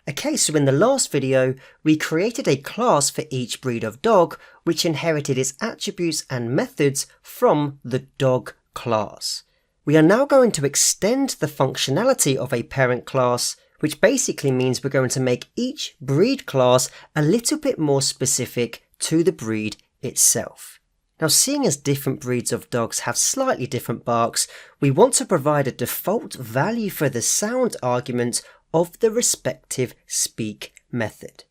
Okay, so in the last video, we created a class for each breed of dog which inherited its attributes and methods from the dog class. We are now going to extend the functionality of a parent class, which basically means we're going to make each breed class a little bit more specific to the breed itself. Now, seeing as different breeds of dogs have slightly different barks, we want to provide a default value for the sound argument of the respective speak method.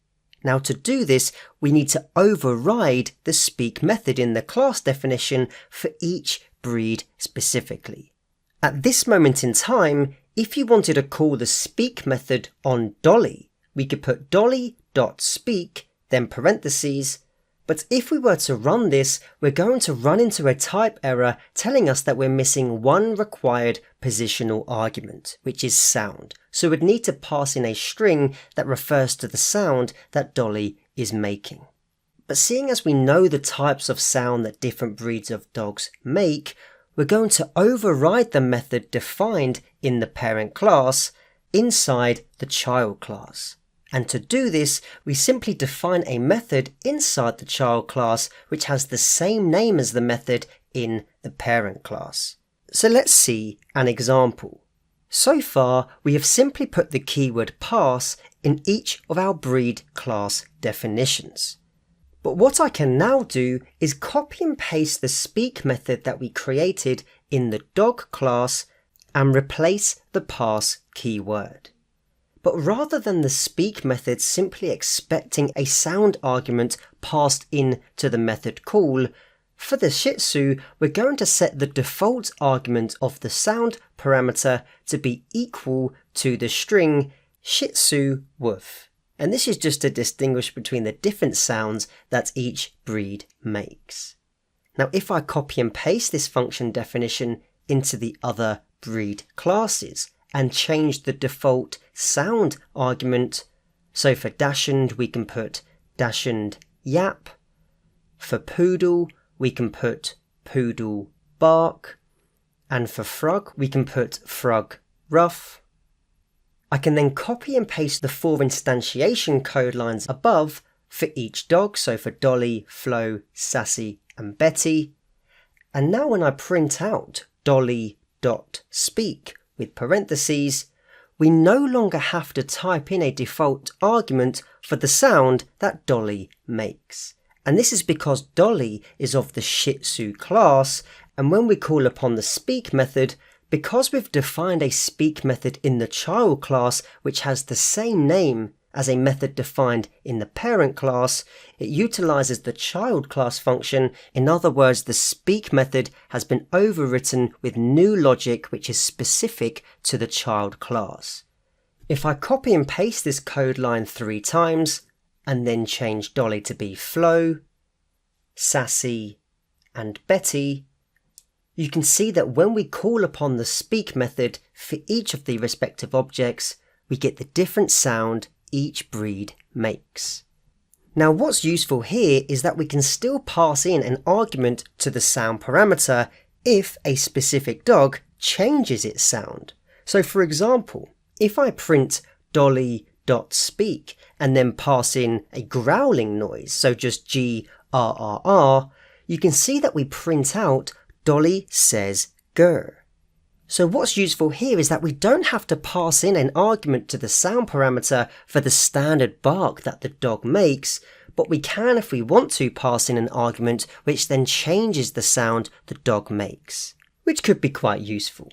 Now, to do this, we need to override the speak method in the class definition for each breed specifically. At this moment in time, if you wanted to call the speak method on Dolly, we could put dolly.speak, then parentheses. But if we were to run this, we're going to run into a type error telling us that we're missing one required positional argument, which is sound. So we'd need to pass in a string that refers to the sound that Dolly is making. But seeing as we know the types of sound that different breeds of dogs make, we're going to override the method defined in the parent class inside the child class. And to do this, we simply define a method inside the child class which has the same name as the method in the parent class. So let's see an example. So far, we have simply put the keyword pass in each of our breed class definitions. But what I can now do is copy and paste the speak method that we created in the dog class and replace the pass keyword. But rather than the speak method simply expecting a sound argument passed in to the method call, for the Shih Tzu, we're going to set the default argument of the sound parameter to be equal to the string Shih Tzu woof. And this is just to distinguish between the different sounds that each breed makes. Now, if I copy and paste this function definition into the other breed classes and change the default sound argument, so for Dachshund we can put Dachshund yap, for Poodle we can put Poodle bark, and for Frog we can put Frog ruff. I can then copy and paste the 4 instantiation code lines above for each dog, so for Dolly, Flo, Sassy and Betty. And now when I print out dolly.speak with parentheses, we no longer have to type in a default argument for the sound that Dolly makes. And this is because Dolly is of the Shih Tzu class, and when we call upon the speak method, because we've defined a speak method in the child class which has the same name as a method defined in the parent class, it utilizes the child class function. In other words, the speak method has been overwritten with new logic which is specific to the child class. If I copy and paste this code line 3 times and then change Dolly to be Flo, Sassy and Betty, you can see that when we call upon the speak method for each of the respective objects, we get the different sound each breed makes. Now, what's useful here is that we can still pass in an argument to the sound parameter if a specific dog changes its sound. So for example, if I print dolly.speak and then pass in a growling noise, so just grrr, you can see that we print out Dolly says grr. So what's useful here is that we don't have to pass in an argument to the sound parameter for the standard bark that the dog makes, but we can, if we want to, pass in an argument which then changes the sound the dog makes, which could be quite useful.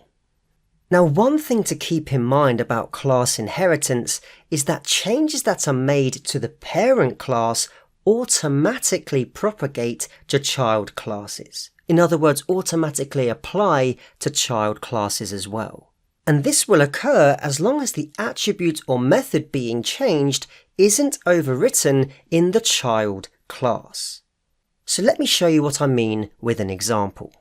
Now, one thing to keep in mind about class inheritance is that changes that are made to the parent class automatically propagate to child classes. In other words, automatically apply to child classes as well. And this will occur as long as the attribute or method being changed isn't overwritten in the child class. So let me show you what I mean with an example.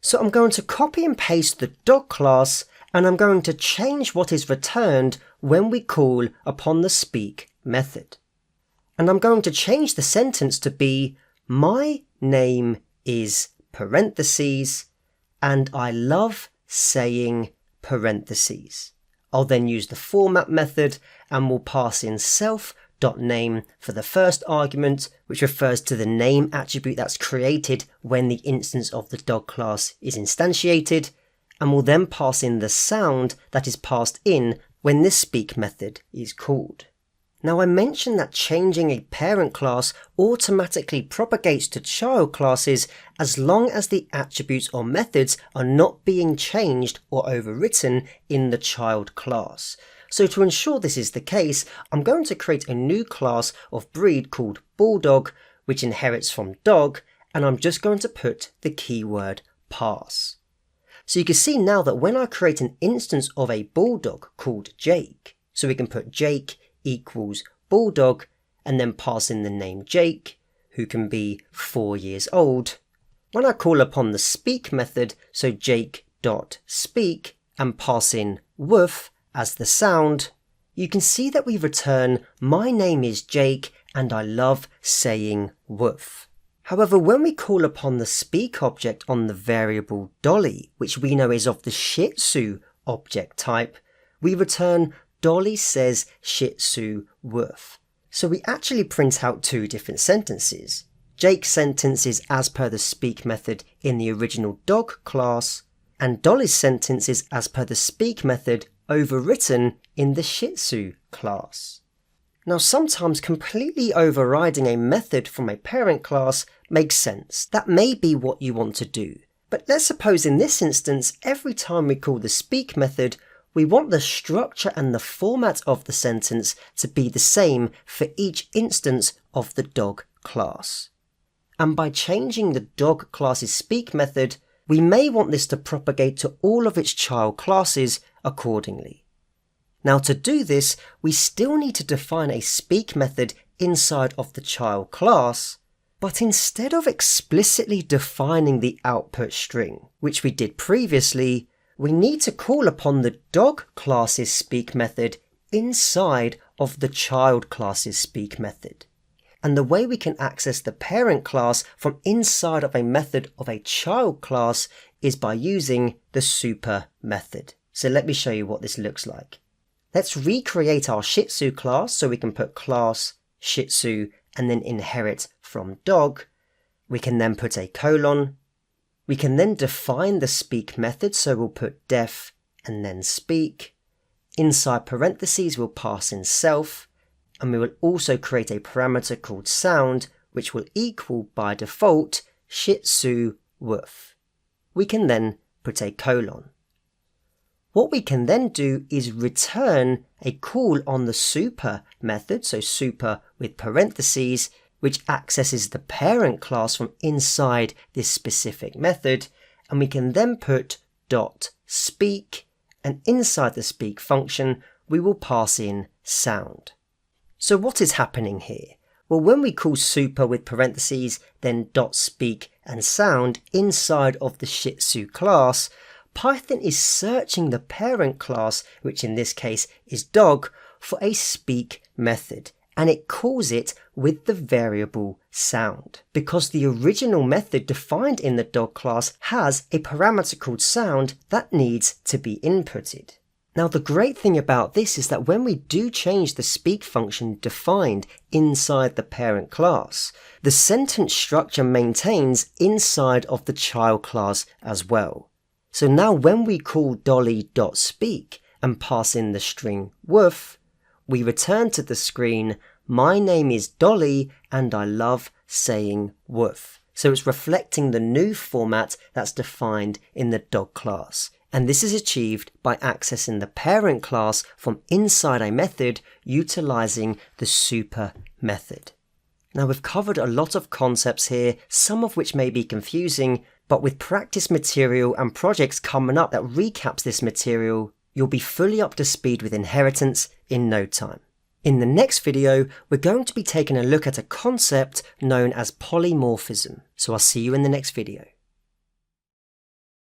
So I'm going to copy and paste the dog class, and I'm going to change what is returned when we call upon the speak method. And I'm going to change the sentence to be, my name is parentheses, and I love saying parentheses. I'll then use the format method and we'll pass in self.name for the first argument, which refers to the name attribute that's created when the instance of the dog class is instantiated, and we'll then pass in the sound that is passed in when this speak method is called. Now I mentioned that changing a parent class automatically propagates to child classes as long as the attributes or methods are not being changed or overwritten in the child class. So to ensure this is the case, I'm going to create a new class of breed called Bulldog, which inherits from dog, and I'm just going to put the keyword pass. So you can see now that when I create an instance of a bulldog called Jake, so we can put Jake equals bulldog and then pass in the name Jake, who can be 4 years old. When I call upon the speak method, so jake.speak, and pass in woof as the sound, you can see that we return my name is Jake and I love saying woof. However, when we call upon the speak object on the variable Dolly, which we know is of the Shih Tzu object type, we return Dolly says Shih Tzu woof. So we actually print out two different sentences. Jake's sentence is as per the speak method in the original dog class, and Dolly's sentence is as per the speak method overwritten in the Shih Tzu class. Now sometimes completely overriding a method from a parent class makes sense. That may be what you want to do. But let's suppose in this instance, every time we call the speak method, we want the structure and the format of the sentence to be the same for each instance of the dog class. And by changing the dog class's speak method, we may want this to propagate to all of its child classes accordingly. Now to do this, we still need to define a speak method inside of the child class, but instead of explicitly defining the output string, which we did previously, we need to call upon the dog class's speak method inside of the child class's speak method. And the way we can access the parent class from inside of a method of a child class is by using the super method. So let me show you what this looks like. Let's recreate our Shih Tzu class so we can put class Shih Tzu and then inherit from dog. We can then put a colon. We can then define the speak method, so we'll put def and then speak. Inside parentheses we'll pass in self, and we will also create a parameter called sound, which will equal by default Shih Tzu woof. We can then put a colon. What we can then do is return a call on the super method, so super with parentheses, which accesses the parent class from inside this specific method, and we can then put .speak, and inside the speak function we will pass in sound. So what is happening here? Well, when we call super with parentheses, then .speak and sound inside of the Shih Tzu class, Python is searching the parent class, which in this case is dog, for a speak method, and it calls it with the variable sound, because the original method defined in the dog class has a parameter called sound that needs to be inputted. Now the great thing about this is that when we do change the speak function defined inside the parent class, the sentence structure maintains inside of the child class as well. So now when we call dolly.speak and pass in the string woof, we return to the screen, my name is Dolly and I love saying woof. So it's reflecting the new format that's defined in the dog class. And this is achieved by accessing the parent class from inside a method utilizing the super method. Now we've covered a lot of concepts here, some of which may be confusing, but with practice material and projects coming up that recaps this material, you'll be fully up to speed with inheritance in no time. In the next video, we're going to be taking a look at a concept known as polymorphism. So I'll see you in the next video.